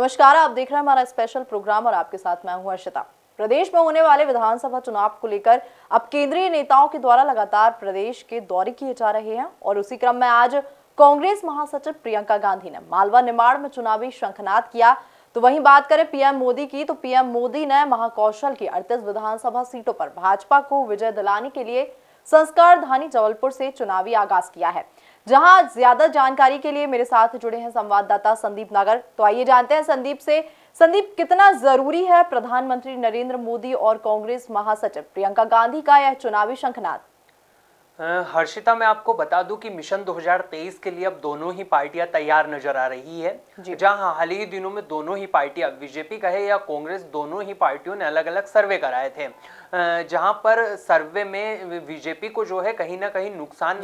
नमस्कार, आप देख रहे हैं हमारा स्पेशल प्रोग्राम और आपके साथ मैं हूं अर्शिता। प्रदेश में होने वाले विधानसभा चुनाव को लेकर अब केंद्रीय नेताओं के द्वारा लगातार प्रदेश के दौरे किए जा रहे हैं और उसी क्रम में आज कांग्रेस महासचिव प्रियंका गांधी ने मालवा निमाड़ में चुनावी शंखनाद किया। तो वहीं बात करें पीएम मोदी की, तो पीएम मोदी ने महाकौशल की 38 विधानसभा सीटों पर भाजपा को विजय दिलाने के लिए संस्कार धानी जबलपुर से चुनावी आगाज किया है। जहां ज्यादा जानकारी के लिए मेरे साथ जुड़े हैं संवाददाता संदीप नागर। तो आइए जानते हैं संदीप से। संदीप, कितना जरूरी है प्रधानमंत्री नरेंद्र मोदी और कांग्रेस महासचिव प्रियंका गांधी का यह चुनावी शंखनाद? हर्षिता, मैं आपको बता दूं कि मिशन 2023 के लिए अब दोनों ही पार्टियां तैयार नजर आ रही है। जहां हाल ही दिनों में दोनों ही पार्टियां, बीजेपी कहे या कांग्रेस, दोनों ही पार्टियों ने अलग अलग सर्वे कराए थे, जहां पर सर्वे में बीजेपी को जो है कहीं ना कहीं नुकसान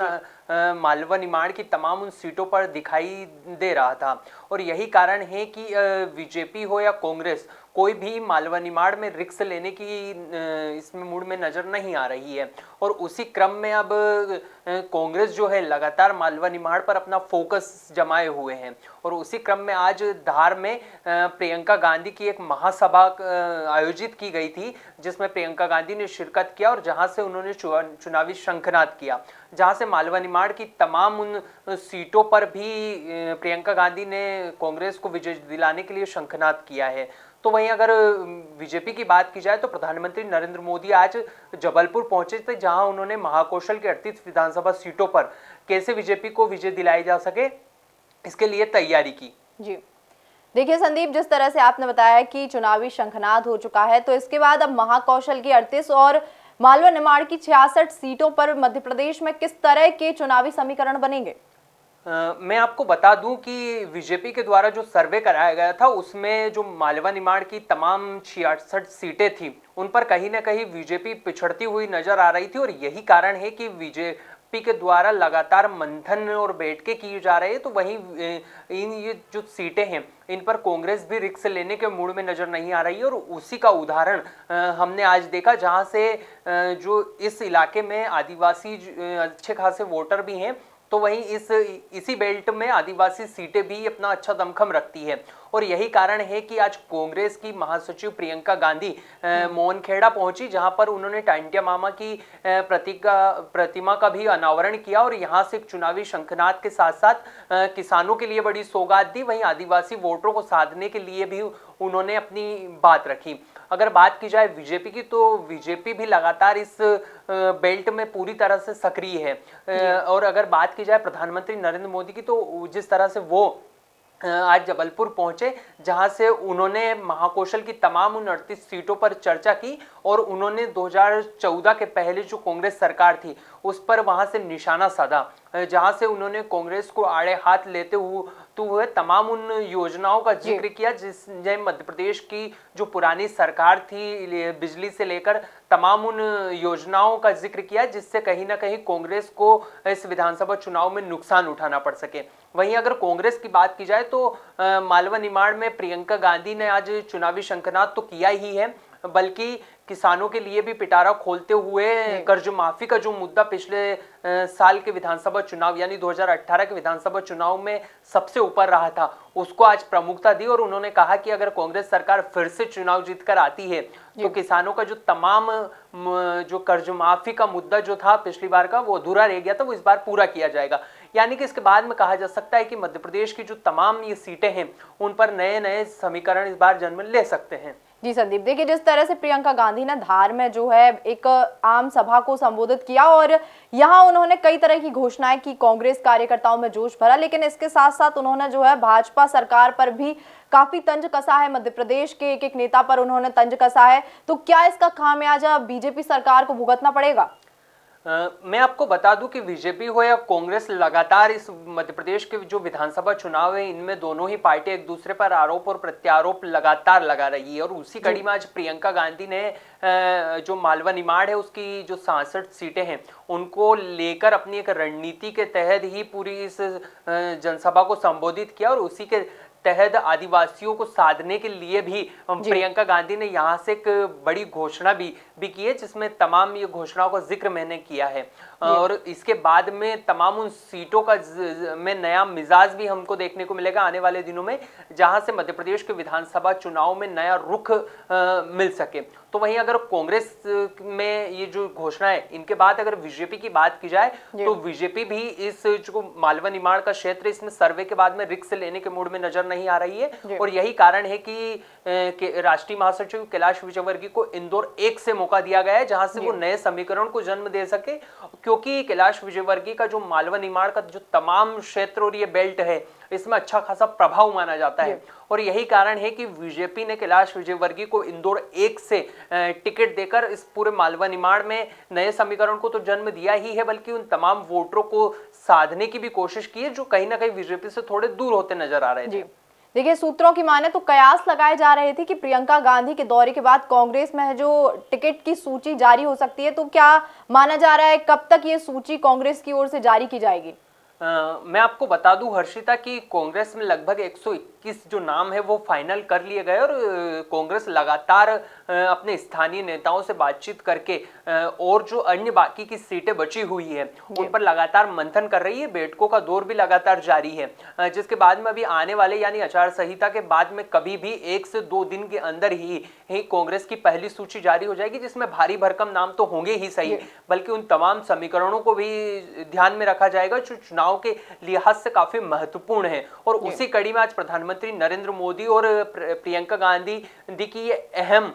मालवा निमाड़ की तमाम उन सीटों पर दिखाई दे रहा था। और यही कारण है कि बीजेपी हो या कांग्रेस, कोई भी मालवा निमाड़ में रिस्क लेने की इसमें मूड में नजर नहीं आ रही है। और उसी क्रम में अब कांग्रेस जो है लगातार मालवा निमाड़ पर अपना फोकस जमाए हुए हैं। और उसी क्रम में आज धार में प्रियंका गांधी की एक महासभा आयोजित की गई थी, जिसमें प्रियंका गांधी ने शिरकत किया और जहां से उन्होंने चुनावी शंखनाद किया, जहां से मालवा निमाड़ की तमाम उन सीटों पर भी प्रियंका गांधी ने कांग्रेस को विजय दिलाने के लिए शंखनाद किया है। तो वहीं अगर बीजेपी की बात की जाए तो प्रधानमंत्री नरेंद्र मोदी आज जबलपुर पहुंचे थे, जहां उन्होंने महाकौशल के 38 विधानसभा सीटों पर कैसे बीजेपी को विजय दिलाई जा सके, इसके लिए तैयारी की। जी देखिए संदीप, जिस तरह से आपने बताया कि चुनावी शंखनाद हो चुका है, तो इसके बाद अब महाकौशल की 38 और मालवा निमाड़ की 66 सीटों पर मध्य प्रदेश में किस तरह के चुनावी समीकरण बनेंगे? मैं आपको बता दूं कि बीजेपी के द्वारा जो सर्वे कराया गया था, उसमें जो मालवा निमाड़ की तमाम 66 सीटें थी, उन पर कहीं ना कहीं बीजेपी पिछड़ती हुई नजर आ रही थी। और यही कारण है कि बीजेपी के द्वारा लगातार मंथन और बैठकें की जा रही है। तो वहीं ये जो सीटें हैं, इन पर कांग्रेस भी रिस्क लेने के मूड में नजर नहीं आ रही है। और उसी का उदाहरण हमने आज देखा, जहां से जो इस इलाके में आदिवासी अच्छे खासे वोटर भी हैं, तो वहीं इसी बेल्ट में आदिवासी सीटें भी अपना अच्छा दमखम रखती है। और यही कारण है कि आज कांग्रेस की महासचिव प्रियंका गांधी मोहनखेड़ा पहुंची, जहां पर उन्होंने टांटिया मामा की प्रतिमा का भी अनावरण किया और यहां से चुनावी शंखनाद के साथ साथ किसानों के लिए बड़ी सौगात दी। वहीं आदिवासी वोटरों को साधने के लिए भी उन्होंने अपनी बात रखी। अगर बात की जाए बीजेपी की, तो बीजेपी भी लगातार इस बेल्ट में पूरी तरह से सक्रिय है। और अगर बात की जाए प्रधानमंत्री नरेंद्र मोदी की, तो जिस तरह से वो आज जबलपुर पहुंचे, जहां से उन्होंने महाकौशल की तमाम उन 38 सीटों पर चर्चा की और उन्होंने 2014 के पहले जो कांग्रेस सरकार थी, उस पर वहां से निशाना साधा, जहां से उन्होंने कांग्रेस को आड़े हाथ लेते हुए तमाम उन योजनाओं का जिक्र किया, जिसने मध्य प्रदेश की जो पुरानी सरकार थी, बिजली से लेकर तमाम उन योजनाओं का जिक्र किया, जिससे कहीं ना कहीं कांग्रेस को इस विधानसभा चुनाव में नुकसान उठाना पड़ सके। वहीं अगर कांग्रेस की बात की जाए तो मालवा निमाड़ में प्रियंका गांधी ने आज चुनावी शंखनाद तो किया ही है, बल्कि किसानों के लिए भी पिटारा खोलते हुए कर्ज माफी का जो मुद्दा पिछले साल के विधानसभा चुनाव यानी 2018 के विधानसभा चुनाव में सबसे ऊपर रहा था, उसको आज प्रमुखता दी। और उन्होंने कहा कि अगर कांग्रेस सरकार फिर से चुनाव जीतकर आती है, तो किसानों का जो तमाम जो कर्ज माफी का मुद्दा जो था पिछली बार का, वो अधूरा रह गया था, वो इस बार पूरा किया जाएगा। यानी कि इसके बाद में कहा जा सकता है कि मध्य प्रदेश की जो तमाम ये सीटें हैं, उन पर नए नए समीकरण इस बार जन्म ले सकते हैं। जी संदीप, देखिए जिस तरह से प्रियंका गांधी ने धार में जो है एक आम सभा को संबोधित किया और यहां उन्होंने कई तरह की घोषणाएं की, कांग्रेस कार्यकर्ताओं में जोश भरा, लेकिन इसके साथ साथ उन्होंने जो है भाजपा सरकार पर भी काफी तंज कसा है। मध्य प्रदेश के एक नेता पर उन्होंने तंज कसा है। तो क्या इसका खामियाजा बीजेपी सरकार को भुगतना पड़ेगा? मैं आपको बता दूं कि बीजेपी हो या कांग्रेस, लगातार इस मध्य प्रदेश के जो विधानसभा चुनाव है, इनमें दोनों ही पार्टी एक दूसरे पर आरोप और प्रत्यारोप लगातार लगा रही है। और उसी कड़ी में आज प्रियंका गांधी ने जो मालवा निमाड़ है, उसकी जो 66 सीटें हैं, उनको लेकर अपनी एक रणनीति के तहत ही पूरी इस जनसभा को संबोधित किया और उसी के तहत आदिवासियों को साधने के लिए भी प्रियंका गांधी ने यहाँ से एक बड़ी घोषणा भी की है, जिसमें तमाम ये घोषणाओं का जिक्र मैंने किया है। और इसके बाद में तमाम उन सीटों का में नया मिजाज भी हमको देखने को मिलेगा आने वाले दिनों में, जहां से मध्य प्रदेश के विधानसभा चुनाव में नया रुख मिल सके। तो वहीं अगर कांग्रेस में ये जो घोषणा है, इनके बाद अगर बीजेपी की बात की जाए तो बीजेपी भी इस जो मालवा निमाड़ का क्षेत्र, इसमें सर्वे के बाद में रिस्क लेने के मूड में नजर नहीं आ रही है। और यही कारण है कि राष्ट्रीय महासचिव कैलाश विजयवर्गीय को इंदौर 1 से मौका दिया गया है, जहां से वो नए समीकरण को जन्म दे सके, क्योंकि कैलाश विजयवर्गीय का जो मालवा निमाड़ का जो तमाम क्षेत्र और ये बेल्ट है, इसमें अच्छा खासा प्रभाव माना जाता है। और यही कारण है कि बीजेपी ने कैलाश विजयवर्गीय को इंदौर 1 से टिकट देकर इस पूरे मालवा निमाड़ में नए समीकरण को तो जन्म दिया ही है, बल्कि उन तमाम वोटरों को साधने की भी कोशिश की है जो कहीं ना कहीं बीजेपी से थोड़े दूर होते नजर आ रहे थे। देखिए, सूत्रों की माने तो कयास लगाए जा रहे थे कि प्रियंका गांधी के दौरे के बाद कांग्रेस में जो टिकट की सूची जारी हो सकती है, तो क्या माना जा रहा है कब तक ये सूची कांग्रेस की ओर से जारी की जाएगी? मैं आपको बता दूं हर्षिता कि कांग्रेस में लगभग 121 जो नाम है वो फाइनल कर लिए गए, और कांग्रेस लगातार अपने स्थानीय नेताओं से बातचीत करके और जो अन्य बाकी की सीटें बची हुई है उन पर लगातार मंथन कर रही है। बैठकों का दौर भी लगातार जारी है, जिसके बाद में अभी आने वाले यानी आचार संहिता के बाद में कभी भी 1 से 2 दिन के अंदर ही कांग्रेस की पहली सूची जारी हो जाएगी, जिसमें भारी भरकम नाम तो होंगे ही सही, बल्कि उन तमाम समीकरणों को भी ध्यान में रखा जाएगा जो चुनाव के लिहाज से काफी महत्वपूर्ण है। और उसी कड़ी में आज प्रधानमंत्री नरेंद्र मोदी और प्रियंका गांधी की ये अहम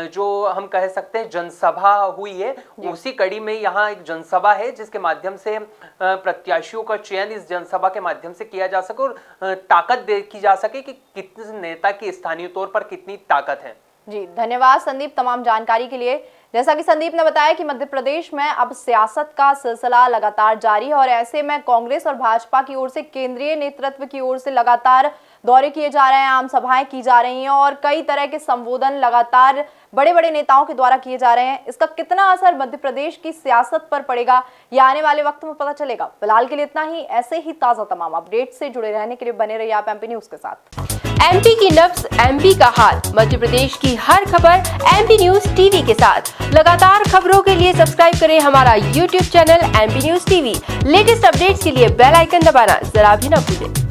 जो हम कह सकते हैं जनसभा हुई है, उसी कड़ी में यहाँ एक जनसभा है जिसके माध्यम से प्रत्याशियों का चयन इस जनसभा के माध्यम से किया जा सके और ताकत देखी जा सके कि कितने नेता की स्थानीय तौर पर कितनी ताकत है। जी, धन्यवाद संदीप तमाम जानकारी के लिए। जैसा कि संदीप ने बताया कि मध्य प्रदेश में अब सियासत का सिलसिला लगातार जारी है, और ऐसे में कांग्रेस और भाजपा की ओर से केंद्रीय नेतृत्व की ओर से लगातार दौरे किए जा रहे हैं, आम सभाएं की जा रही हैं और कई तरह के संबोधन लगातार बड़े बड़े नेताओं के द्वारा किए जा रहे हैं। इसका कितना असर मध्य प्रदेश की सियासत पर पड़ेगा, ये आने वाले वक्त में पता चलेगा। फिलहाल के लिए इतना ही। ऐसे ही ताजा तमाम अपडेट से जुड़े रहने के लिए बने रहिए आप एमपी न्यूज के साथ। एमपी की नब्ज, एमपी का हाल, मध्य प्रदेश की हर खबर एमपी न्यूज टीवी के साथ। लगातार खबरों के लिए सब्सक्राइब करें हमारा YouTube channel MP news TV. Latest updates के लिए बेल आइकन दबाना जरा भी न भूलें।